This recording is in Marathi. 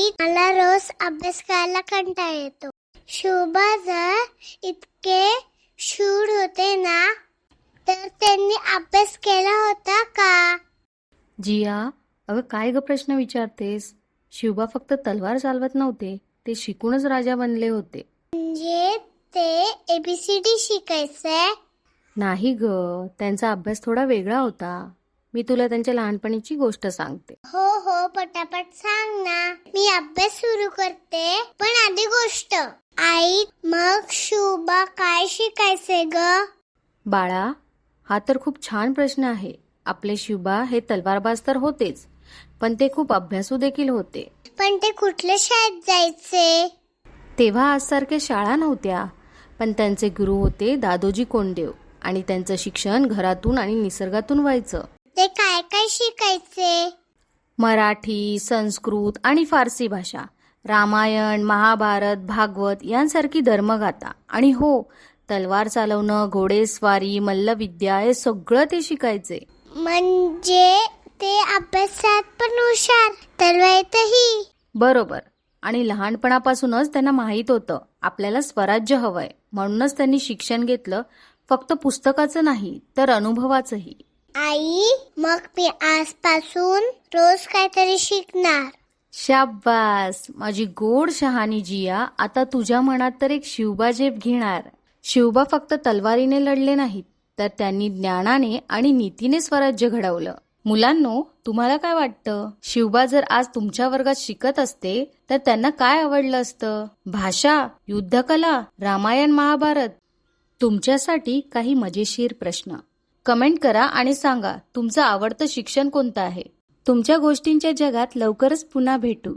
मला रोज अभ्यास करायला कंटाळा येतो. शुभा जर इतके शूर होते ना, तर त्यांनी अभ्यास केला होता का? जिया, अगं काय ग प्रश्न विचारतेस? शिवबा फक्त तलवार चालवत नव्हते, ते शिकूनच राजा बनले होते. म्हणजे ते ABCD शिकायचंय? नाही ग, त्यांचा अभ्यास थोडा वेगळा होता. मी तुला त्यांच्या लहानपणीची गोष्ट सांगते. हो पटापट सांग ना. मी अभ्यास सुरू करते, पण आधी गोष्ट. आई, मग शुभा काय शिकायचे ग? बाळा, हा तर खूप छान प्रश्न आहे. आपले शिवबा हे तलवारबाज तर होतेच, पण ते खूप अभ्यासू देखील होते. पण ते कुठल्या शाळेत जायचे? तेव्हा आजसारख्या शाळा नव्हत्या, पण त्यांचे गुरु होते दादोजी कोंडदेव आणि त्यांचं शिक्षण घरातून आणि निसर्गातून व्हायचं. ते काय काय शिकायचे? मराठी, संस्कृत आणि फारसी भाषा, रामायण, महाभारत, भागवत यांसारखी धर्मगाथा आणि हो, तलवार चालवणं, घोडेस्वारी, मल्लविद्या हे सगळं ते शिकायचे. म्हणजे ते अभ्यासात पण हुशार, तलवारीतही. बरोबर. आणि लहानपणापासूनच त्यांना माहीत होतं आपल्याला स्वराज्य हवंय, म्हणूनच त्यांनी शिक्षण घेतलं, फक्त पुस्तकाचं नाही तर अनुभवाचंही. आई, मग मी आजपासून रोज काहीतरी शिकणार. शाब्बास, माझी गोड शहाणी जिया. आता तुझ्या मनात तर एक शिवबा जेप घेणार. शिवबा फक्त तलवारीने लढले नाहीत, तर त्यांनी ज्ञानाने आणि नीतीने स्वराज्य घडवलं. मुलांनो, तुम्हाला काय वाटतं? शिवबा जर आज तुमच्या वर्गात शिकत असते तर त्यांना काय आवडलं असतं? भाषा, युद्धकला, रामायण, महाभारत? तुमच्यासाठी काही मजेशीर प्रश्न. कमेंट करा आणि सांगा तुमचं आवडतं शिक्षण कोणतं आहे. तुमच्या गोष्टींच्या जगात लवकरच पुन्हा भेटू.